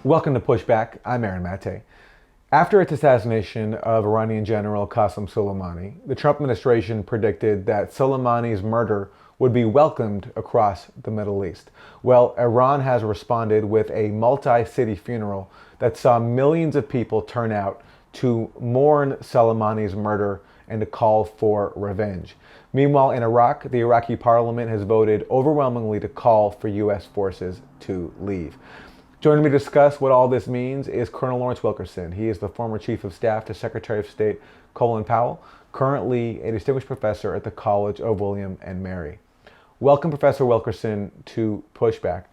Welcome to Pushback. I'm Aaron Maté. After its assassination of Iranian General Qassem Soleimani, the Trump administration predicted that Soleimani's murder would be welcomed across the Middle East. Well, Iran has responded with a multi-city funeral that saw millions of people turn out to mourn Soleimani's murder and to call for revenge. Meanwhile, in Iraq, the Iraqi parliament has voted overwhelmingly to call for U.S. forces to leave. Joining me to discuss what all this means is Colonel Lawrence Wilkerson. He is the former Chief of Staff to Secretary of State Colin Powell, currently a distinguished professor at the College of William and Mary. Welcome, Professor Wilkerson, to Pushback.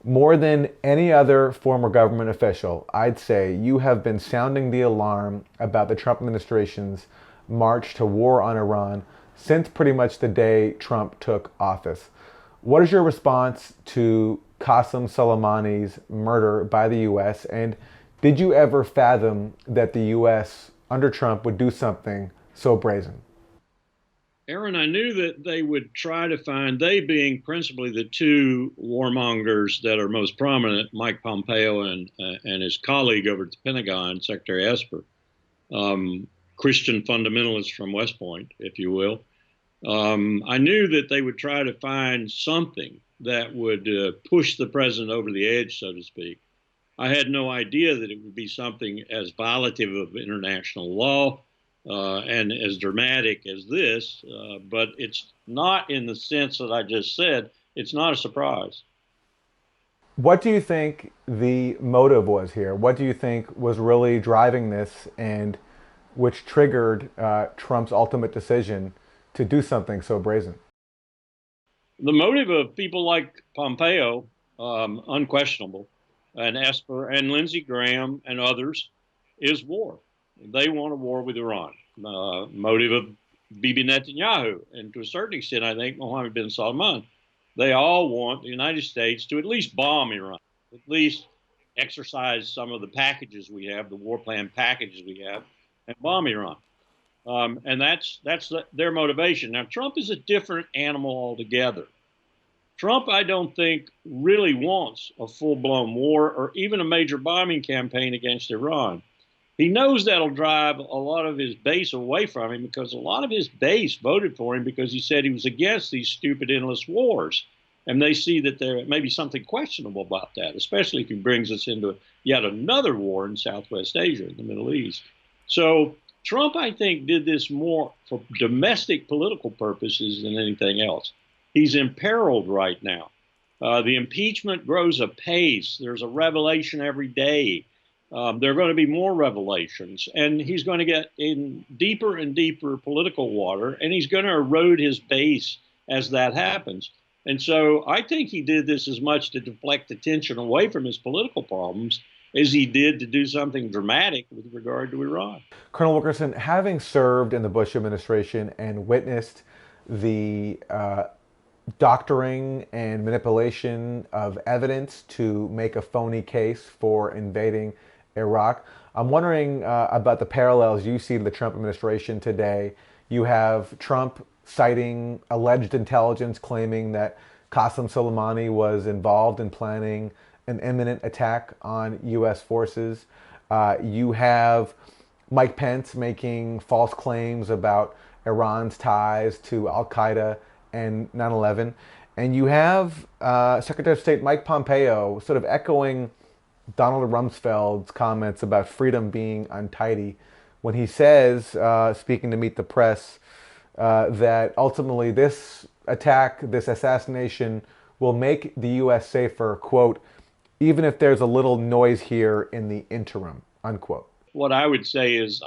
More than any other former government official, I'd say you have been sounding the alarm about the Trump administration's march to war on Iran since pretty much the day Trump took office. What is your response to Qassem Soleimani's murder by the U.S., and did you ever fathom that the U.S. under Trump would do something so brazen? Aaron, I knew that they would try to find, they being principally the two warmongers that are most prominent, Mike Pompeo and his colleague over at the Pentagon, Secretary Esper, Christian fundamentalists from West Point, if you will. I knew that they would try to find something that would push the president over the edge, so to speak. I had no idea that it would be something as violative of international law and as dramatic as this, but it's not in the sense that I just said. It's not a surprise. What do you think the motive was here? What do you think was really driving this and which triggered Trump's ultimate decision to do something so brazen? The motive of people like Pompeo, unquestionable, and Esper and Lindsey Graham and others, is war. They want a war with Iran. Motive of Bibi Netanyahu, and to a certain extent, I think Mohammed bin Salman. They all want the United States to at least bomb Iran, at least exercise some of the packages we have, the war plan packages we have, and bomb Iran. And that's their motivation. Now, Trump is a different animal altogether. Trump, I don't think, really wants a full-blown war or even a major bombing campaign against Iran. He knows that'll drive a lot of his base away from him because a lot of his base voted for him because he said he was against these stupid, endless wars. And they see that there may be something questionable about that, especially if he brings us into yet another war in Southwest Asia, in the Middle East. So Trump, I think, did this more for domestic political purposes than anything else. He's imperiled right now. The impeachment grows apace. There's a revelation every day. There are going to be more revelations. And he's going to get in deeper and deeper political water, and he's going to erode his base as that happens. And so I think he did this as much to deflect attention away from his political problems as he did to do something dramatic with regard to Iran. Colonel Wilkerson, having served in the Bush administration and witnessed the doctoring and manipulation of evidence to make a phony case for invading Iraq, I'm wondering about the parallels you see to the Trump administration today. You have Trump citing alleged intelligence claiming that Qassem Soleimani was involved in planning an imminent attack on U.S. forces. You have Mike Pence making false claims about Iran's ties to al-Qaeda and 9/11. And you have Secretary of State Mike Pompeo sort of echoing Donald Rumsfeld's comments about freedom being untidy when he says, speaking to Meet the Press, that ultimately this attack, this assassination, will make the U.S. safer, quote, even if there's a little noise here in the interim, unquote. What I would say is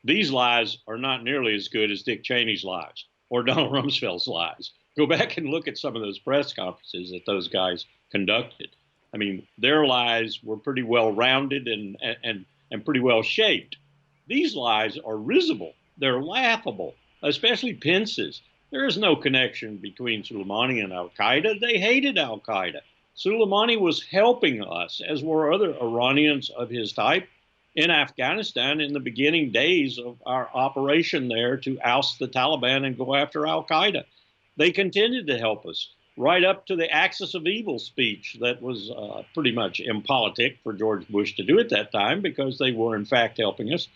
these lies are not nearly as good as Dick Cheney's lies or Donald Rumsfeld's lies. Go back and look at some of those press conferences that those guys conducted. I mean, their lies were pretty well rounded and pretty well shaped. These lies are risible. They're laughable, especially Pence's. There is no connection between Soleimani and al-Qaeda. They hated al-Qaeda. Soleimani was helping us, as were other Iranians of his type, in Afghanistan in the beginning days of our operation there to oust the Taliban and go after al-Qaeda. They continued to help us. right up to the Axis of Evil speech that was pretty much impolitic for George Bush to do at that time because they were, in fact, helping us.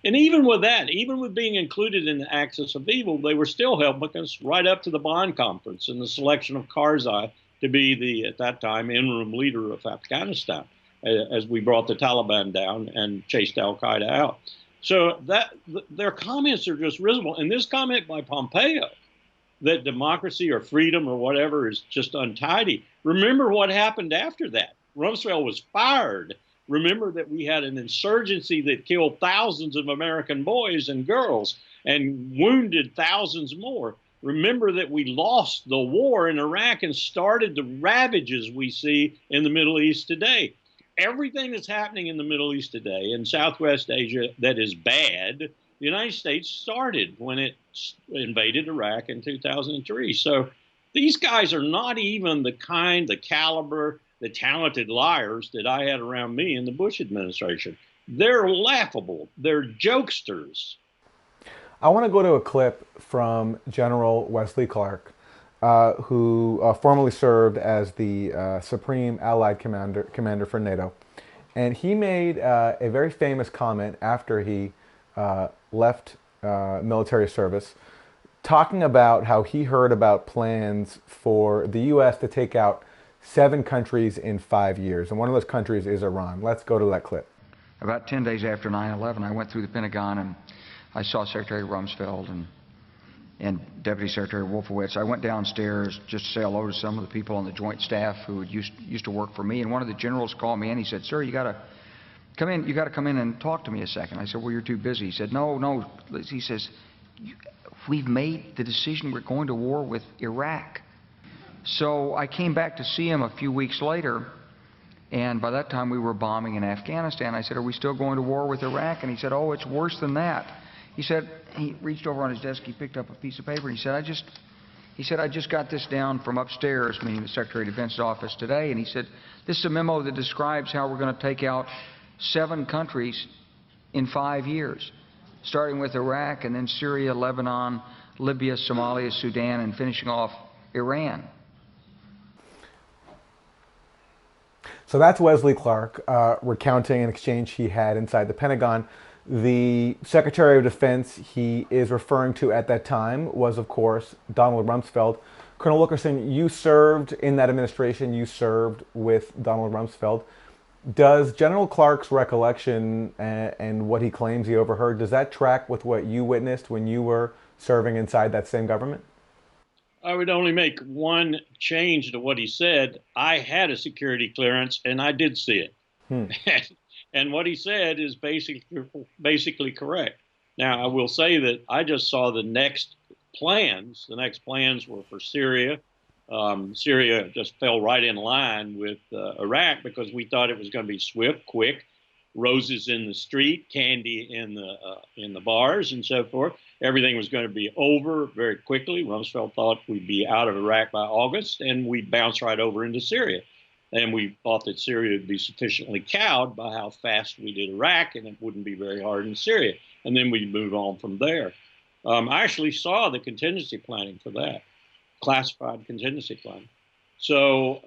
And even with that, even with being included in the Axis of Evil, they were still helping us right up to the Bonn Conference and the selection of Karzai to be the, at that time, interim leader of Afghanistan as we brought the Taliban down and chased al-Qaeda out. So that their comments are just risible. And this comment by Pompeo that democracy or freedom or whatever is just untidy. Remember what happened after that. Rumsfeld was fired. Remember that we had an insurgency that killed thousands of American boys and girls and wounded thousands more. Remember that we lost the war in Iraq and started the ravages we see in the Middle East today. Everything that's happening in the Middle East today, in Southwest Asia, that is bad, the United States started when it invaded Iraq in 2003. So these guys are not even the kind, the caliber, the talented liars that I had around me in the Bush administration. They're laughable. They're jokesters. I want to go to a clip from General Wesley Clark, who formerly served as the Supreme Allied Commander for NATO. And he made a very famous comment after he left military service, talking about how he heard about plans for the U.S. to take out 7 countries in 5 years. And one of those countries is Iran. Let's go to that clip. About 10 days after 9/11, I went through the Pentagon and I saw Secretary Rumsfeld and Deputy Secretary Wolfowitz. I went downstairs just to say hello to some of the people on the Joint Staff who used to work for me. And one of the generals called me in. He said, "Sir, you got to come in. You got to come in and talk to me a second." I said, "Well, you're too busy." He said, "No." He says, "We've made the decision. We're going to war with Iraq." So I came back to see him a few weeks later, and by that time we were bombing in Afghanistan. I said, "Are we still going to war with Iraq?" And he said, "Oh, it's worse than that." He said, he reached over on his desk, he picked up a piece of paper, and he said, I just got this down from upstairs, meaning the Secretary of Defense's office today, and he said, "This is a memo that describes how we're going to take out 7 countries in 5 years, starting with Iraq and then Syria, Lebanon, Libya, Somalia, Sudan, and finishing off Iran." So that's Wesley Clark recounting an exchange he had inside the Pentagon. The Secretary of Defense he is referring to at that time was, of course, Donald Rumsfeld. Colonel Wilkerson, you served in that administration. You served with Donald Rumsfeld. Does General Clark's recollection and what he claims he overheard, does that track with what you witnessed when you were serving inside that same government? I would only make one change to what he said. I had a security clearance, and I did see it. And what he said is basically correct. Now, I will say that I just saw the next plans. The next plans were for Syria. Syria just fell right in line with Iraq because we thought it was going to be swift, quick, roses in the street, candy in the bars, and so forth. Everything was going to be over very quickly. Rumsfeld thought we'd be out of Iraq by August, and we'd bounce right over into Syria. And we thought that Syria would be sufficiently cowed by how fast we did Iraq, and it wouldn't be very hard in Syria. And then we'd move on from there. I actually saw the contingency planning for that, classified contingency planning. So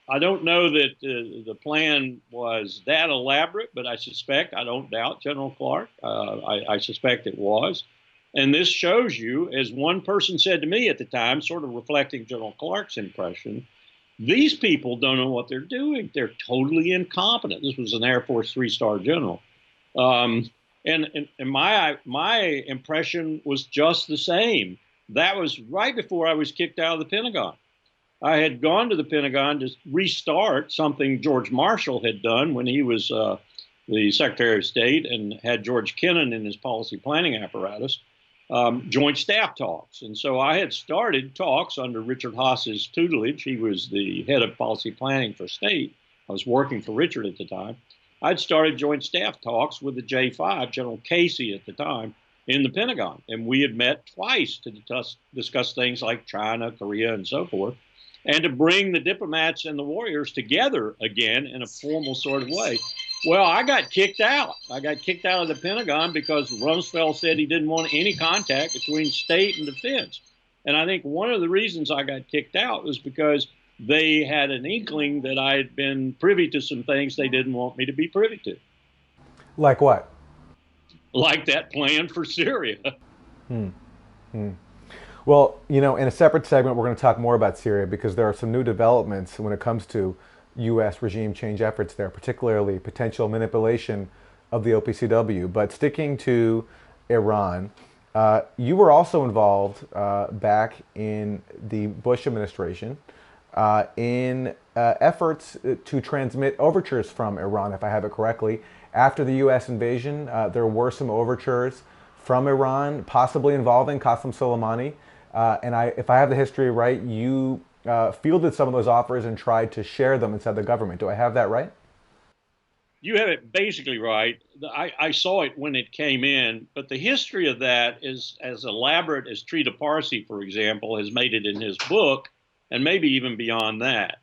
I don't know that the plan was that elaborate, but I don't doubt General Clark. I suspect it was. And this shows you, as one person said to me at the time, sort of reflecting General Clark's impression, these people don't know what they're doing. They're totally incompetent. This was an Air Force 3-star general. And my impression was just the same. That was right before I was kicked out of the Pentagon. I had gone to the Pentagon to restart something George Marshall had done when he was the Secretary of State and had George Kennan in his policy planning apparatus, joint staff talks. And so I had started talks under Richard Haas's tutelage. He was the head of policy planning for state. I was working for Richard at the time. I'd started joint staff talks with the J5, General Casey at the time, in the Pentagon. And we had met twice to discuss things like China, Korea, and so forth, and to bring the diplomats and the warriors together again in a formal sort of way. Well, I got kicked out. I got kicked out of the Pentagon because Rumsfeld said he didn't want any contact between state and defense. And I think one of the reasons I got kicked out was because they had an inkling that I had been privy to some things they didn't want me to be privy to. Like what? Like that plan for Syria. Well, in a separate segment, we're going to talk more about Syria because there are some new developments when it comes to U.S. regime change efforts there, particularly potential manipulation of the OPCW. But sticking to Iran, you were also involved back in the Bush administration in efforts to transmit overtures from Iran, if I have it correctly. After the U.S. invasion, there were some overtures from Iran, possibly involving Qassem Soleimani. And if I have the history right, you fielded some of those offers and tried to share them inside the government. Do I have that right? You have it basically right. I saw it when it came in, but the history of that is as elaborate as Trita Parsi, for example, has made it in his book, and maybe even beyond that.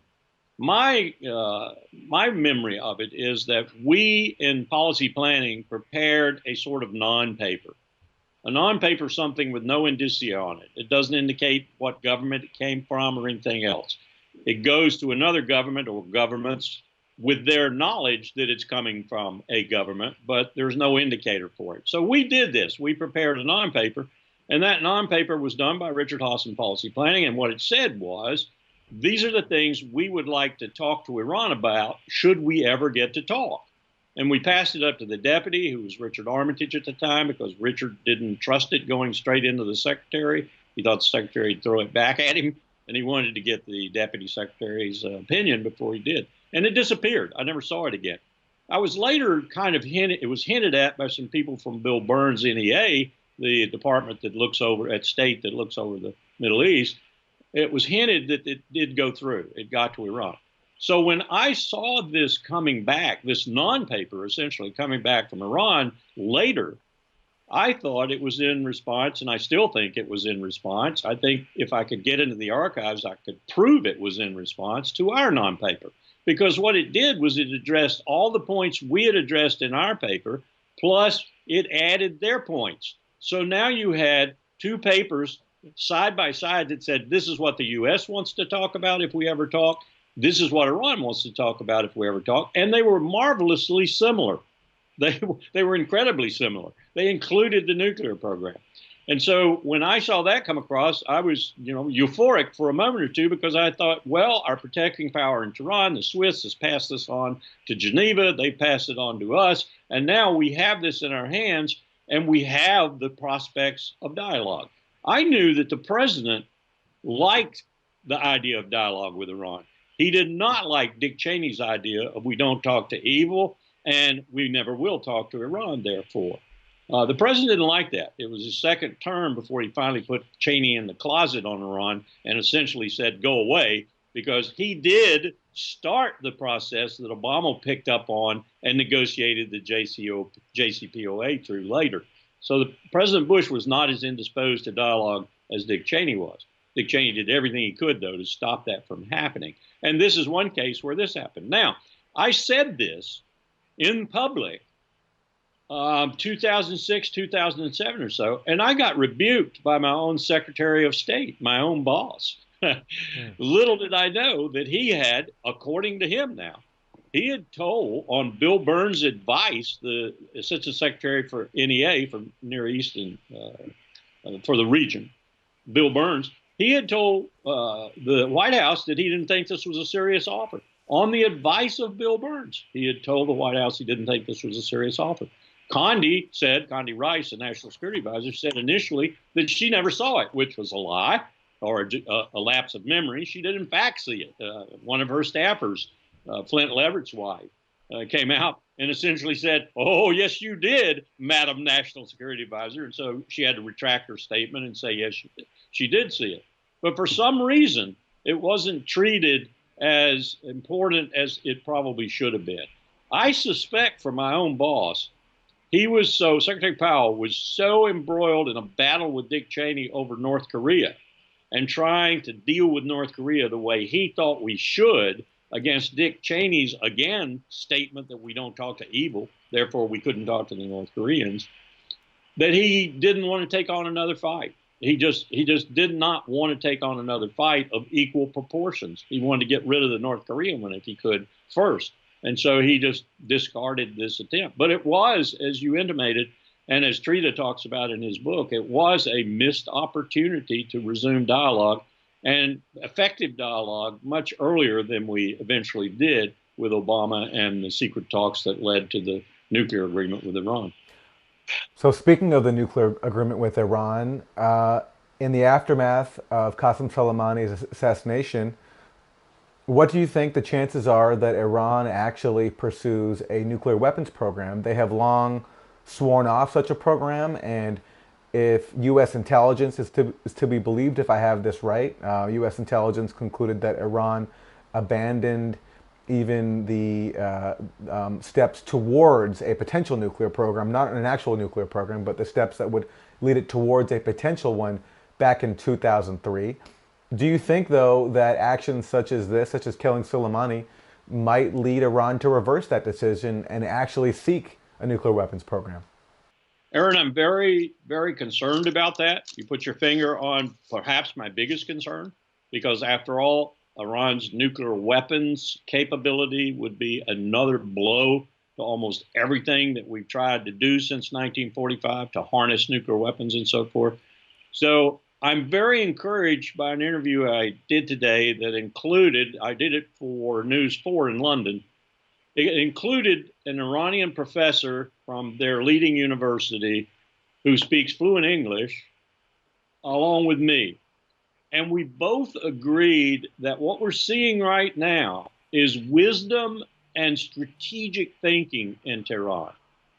My memory of it is that we in policy planning prepared a sort of non-paper. A non-paper is something with no indicia on it. It doesn't indicate what government it came from or anything else. It goes to another government or governments with their knowledge that it's coming from a government, but there's no indicator for it. So we did this. We prepared a non-paper, and that non-paper was done by Richard Haas in Policy Planning, and what it said was, these are the things we would like to talk to Iran about should we ever get to talk. And we passed it up to the deputy, who was Richard Armitage at the time, because Richard didn't trust it going straight into the secretary. He thought the secretary would throw it back at him, and he wanted to get the deputy secretary's opinion before he did. And it disappeared. I never saw it again. I was later kind of it was hinted at by some people from Bill Burns' NEA, the department that looks over at state that looks over the Middle East. It was hinted that it did go through. It got to Iran. So when I saw this coming back, this non-paper essentially coming back from Iran later, I thought it was in response, and I still think it was in response. I think if I could get into the archives, I could prove it was in response to our non-paper. Because what it did was it addressed all the points we had addressed in our paper, plus it added their points. So now you had two papers side by side that said, this is what the U.S. wants to talk about if we ever talk. This is what Iran wants to talk about if we ever talk. And they were marvelously similar. They were incredibly similar. They included the nuclear program. And so when I saw that come across, I was, euphoric for a moment or two because I thought, well, our protecting power in Tehran, the Swiss, has passed this on to Geneva. They passed it on to us. And now we have this in our hands and we have the prospects of dialogue. I knew that the president liked the idea of dialogue with Iran. He did not like Dick Cheney's idea of we don't talk to evil and we never will talk to Iran, therefore. The president didn't like that. It was his second term before he finally put Cheney in the closet on Iran and essentially said, go away, because he did start the process that Obama picked up on and negotiated the JCPOA through later. So President Bush was not as indisposed to dialogue as Dick Cheney was. Dick Cheney did everything he could, though, to stop that from happening. And this is one case where this happened. Now, I said this in public 2006, 2007 or so, and I got rebuked by my own Secretary of State, my own boss. Little did I know that he had, according to him now, he had told, on Bill Burns' advice, the Assistant Secretary for NEA, for Near East and for the region, Bill Burns, he had told the White House that he didn't think this was a serious offer. On the advice of Bill Burns, he had told the White House he didn't think this was a serious offer. Condi Rice, the National Security Advisor, said initially that she never saw it, which was a lie or a lapse of memory. She did, in fact, see it. One of her staffers, Flint Leverett's wife, came out and essentially said, oh, yes, you did, Madam National Security Advisor. And so she had to retract her statement and say, yes, she did see it. But for some reason, it wasn't treated as important as it probably should have been. I suspect from my own boss, Secretary Powell was so embroiled in a battle with Dick Cheney over North Korea and trying to deal with North Korea the way he thought we should against Dick Cheney's, again, statement that we don't talk to evil, therefore we couldn't talk to the North Koreans, that he didn't want to take on another fight. he just did not want to take on another fight of equal proportions. He wanted to get rid of the North Korean one if he could first. And so he just discarded this attempt. But it was, as you intimated, and as Trita talks about in his book, it was a missed opportunity to resume dialogue and effective dialogue much earlier than we eventually did with Obama and the secret talks that led to the nuclear agreement with Iran. So speaking of the nuclear agreement with Iran, in the aftermath of Qassem Soleimani's assassination, what do you think the chances are that Iran actually pursues a nuclear weapons program? They have long sworn off such a program, and if U.S. intelligence is to be believed, if I have this right, U.S. intelligence concluded that Iran abandoned even the steps towards a potential nuclear program, not an actual nuclear program, but the steps that would lead it towards a potential one back in 2003. Do you think, though, that actions such as this, such as killing Soleimani, might lead Iran to reverse that decision and actually seek a nuclear weapons program? Aaron, I'm very, very concerned about that. You put your finger on perhaps my biggest concern, because after all, Iran's nuclear weapons capability would be another blow to almost everything that we've tried to do since 1945 to harness nuclear weapons and so forth. So I'm very encouraged by an interview I did today that included, I did it for News 4 in London. It included an Iranian professor from their leading university who speaks fluent English, along with me. And we both agreed that what we're seeing right now is wisdom and strategic thinking in Tehran.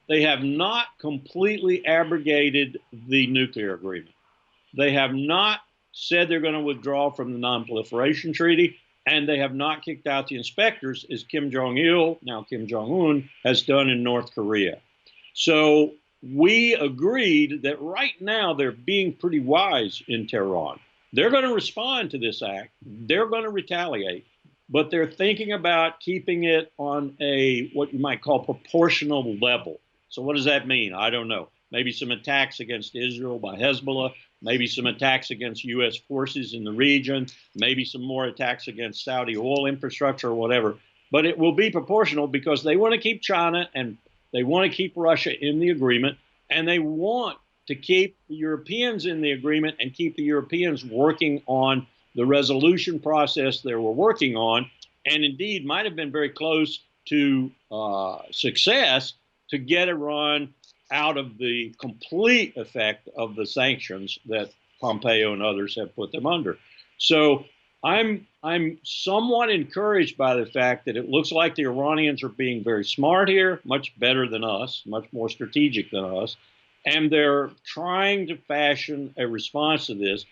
They have not completely abrogated the nuclear agreement. They have not said they're going to withdraw from the Non-Proliferation Treaty, and they have not kicked out the inspectors, as Kim Jong-il, now Kim Jong-un, has done in North Korea. So we agreed that right now they're being pretty wise in Tehran. They're going to respond to this act. They're going to retaliate, but they're thinking about keeping it on a, what you might call, proportional level. So what does that mean? I don't know. Maybe some attacks against Israel by Hezbollah, maybe some attacks against U.S. forces in the region, maybe some more attacks against Saudi oil infrastructure or whatever. But it will be proportional because they want to keep China and they want to keep Russia in the agreement, and they want to keep the Europeans in the agreement and keep the Europeans working on the resolution process they were working on, and indeed might have been very close to success to get Iran out of the complete effect of the sanctions that Pompeo and others have put them under. So I'm somewhat encouraged by the fact that it looks like the Iranians are being very smart here, much better than us, much more strategic than us, and they're trying to fashion a response to this.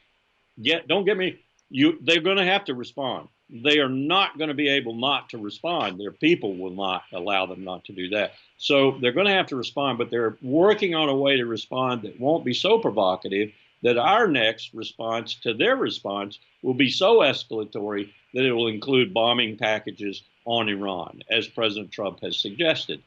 Don't get me, they're going to have to respond. They are not going to be able not to respond. Their people will not allow them not to do that. So they're going to have to respond, but they're working on a way to respond that won't be so provocative that our next response to their response will be so escalatory that it will include bombing packages on Iran, as President Trump has suggested.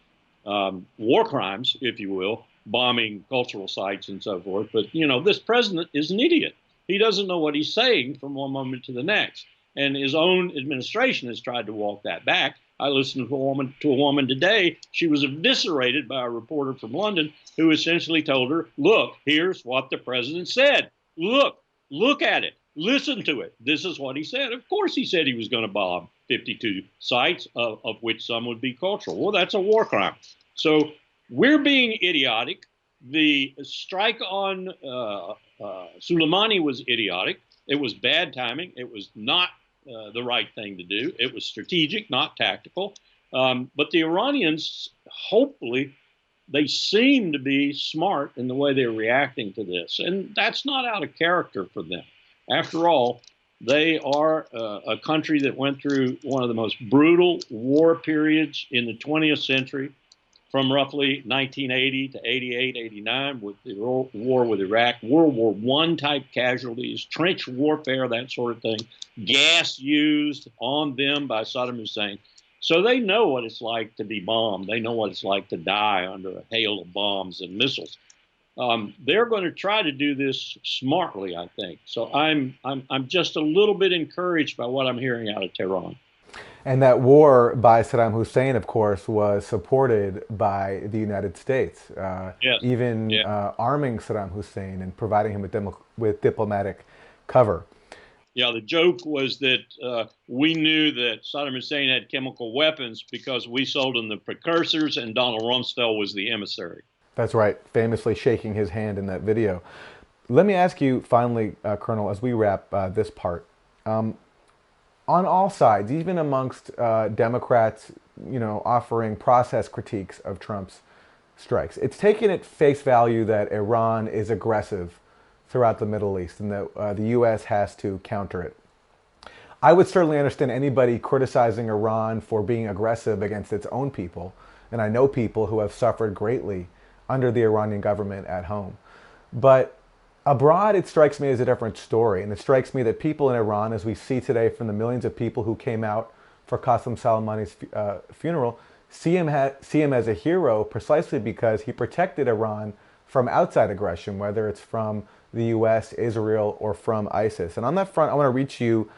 War crimes, if you will, bombing cultural sites and so forth. But, you know, this president is an idiot. He doesn't know what he's saying from one moment to the next. And his own administration has tried to walk that back. I listened to a woman today. She was eviscerated by a reporter from London who essentially told her, look, here's what the president said. Look at it. Listen to it. This is what he said. Of course, he said he was going to bomb 52 sites, of which some would be cultural. Well, that's a war crime. So we're being idiotic. The strike on Soleimani was idiotic. It was bad timing. It was not the right thing to do. It was strategic, not tactical. But the Iranians, hopefully, they seem to be smart in the way they're reacting to this. And that's not out of character for them. After all, they are a country that went through one of the most brutal war periods in the 20th century, from roughly 1980 to 88, 89, with the war with Iraq, World War I type casualties, trench warfare, that sort of thing, gas used on them by Saddam Hussein. So they know what it's like to be bombed. They know what it's like to die under a hail of bombs and missiles. They're going to try to do this smartly, I think. So I'm just a little bit encouraged by what I'm hearing out of Tehran. And that war by Saddam Hussein, of course, was supported by the United States, Yes. even Yeah. arming Saddam Hussein and providing him with diplomatic cover. Yeah. The joke was that we knew that Saddam Hussein had chemical weapons because we sold him the precursors, and Donald Rumsfeld was the emissary. That's right, famously shaking his hand in that video. Let me ask you finally, Colonel, as we wrap this part. On all sides, even amongst Democrats, offering process critiques of Trump's strikes, it's taken at face value that Iran is aggressive throughout the Middle East and that the U.S. has to counter it. I would certainly understand anybody criticizing Iran for being aggressive against its own people, and I know people who have suffered greatly under the Iranian government at home. But abroad, it strikes me as a different story, and it strikes me that people in Iran, as we see today from the millions of people who came out for Qassem Soleimani's funeral, see him as a hero precisely because he protected Iran from outside aggression, whether it's from the U.S., Israel, or from ISIS. And on that front, I want to reach you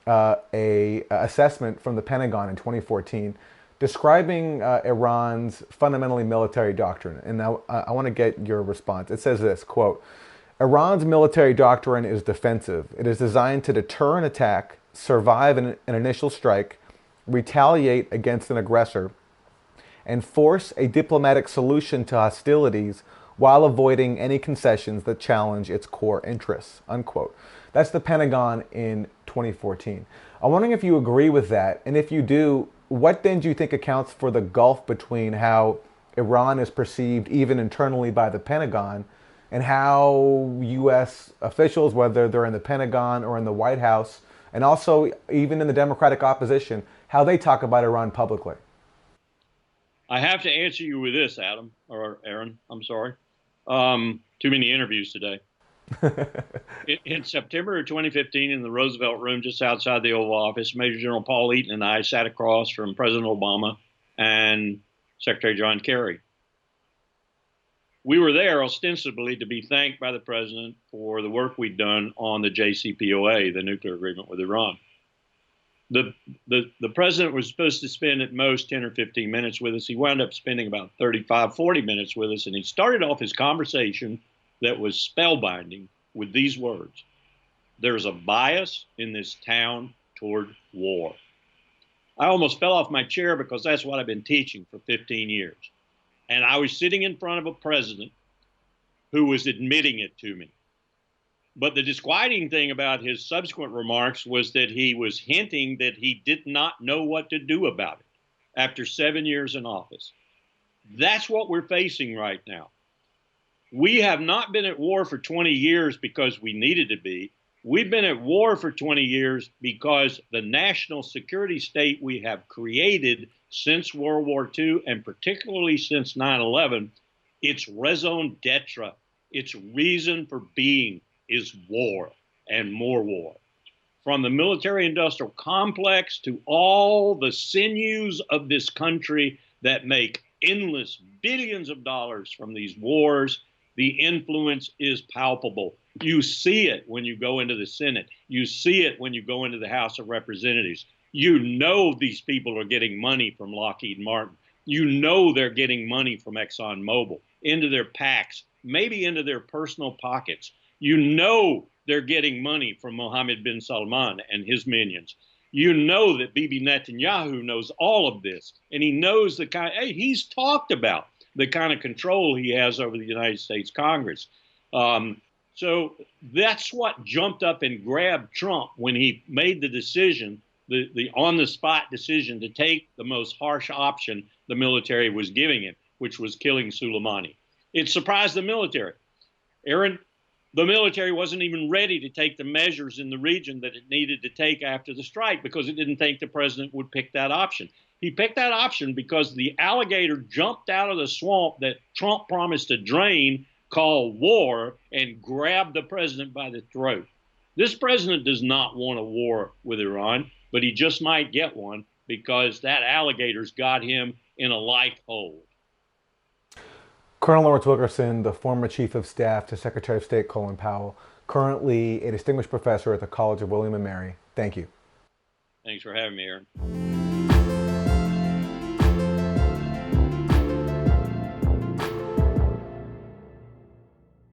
a assessment from the Pentagon in 2014 describing Iran's fundamentally military doctrine. And now I want to get your response. It says this, quote, Iran's military doctrine is defensive. It is designed to deter an attack, survive an initial strike, retaliate against an aggressor, and force a diplomatic solution to hostilities while avoiding any concessions that challenge its core interests, unquote. That's the Pentagon in 2014. I'm wondering if you agree with that, and if you do, what then do you think accounts for the gulf between how Iran is perceived even internally by the Pentagon and how U.S. officials, whether they're in the Pentagon or in the White House, and also even in the Democratic opposition, how they talk about Iran publicly? I have to answer you with this, Adam, or Aaron, I'm sorry. Too many interviews today. In September of 2015, in the Roosevelt Room just outside the Oval Office, Major General Paul Eaton and I sat across from President Obama and Secretary John Kerry. We were there ostensibly to be thanked by the president for the work we'd done on the JCPOA, the nuclear agreement with Iran. The president was supposed to spend at most 10 or 15 minutes with us. He wound up spending about 35, 40 minutes with us, and he started off his conversation that was spellbinding with these words. There's a bias in this town toward war. I almost fell off my chair because that's what I've been teaching for 15 years. And I was sitting in front of a president who was admitting it to me. But the disquieting thing about his subsequent remarks was that he was hinting that he did not know what to do about it after 7 years in office. That's what we're facing right now. We have not been at war for 20 years because we needed to be. We've been at war for 20 years because the national security state we have created since World War II, and particularly since 9/11, its raison d'etre, its reason for being, is war and more war. From the military-industrial complex to all the sinews of this country that make endless billions of dollars from these wars, the influence is palpable. You see it when you go into the Senate. You see it when you go into the House of Representatives. You know these people are getting money from Lockheed Martin. You know they're getting money from ExxonMobil into their PACs, maybe into their personal pockets. You know they're getting money from Mohammed bin Salman and his minions. You know that Bibi Netanyahu knows all of this, and he knows the kind. Hey, he's talked about the kind of control he has over the United States Congress. So that's what jumped up and grabbed Trump when he made the decision, the on-the-spot decision to take the most harsh option the military was giving him, which was killing Soleimani. It surprised the military. Aaron, the military wasn't even ready to take the measures in the region that it needed to take after the strike because it didn't think the president would pick that option. He picked that option because the alligator jumped out of the swamp that Trump promised to drain, called war, and grabbed the president by the throat. This president does not want a war with Iran, but he just might get one because that alligator's got him in a life hold. Colonel Lawrence Wilkerson, the former Chief of Staff to Secretary of State Colin Powell, currently a distinguished professor at the College of William and Mary. Thank you. Thanks for having me, Aaron.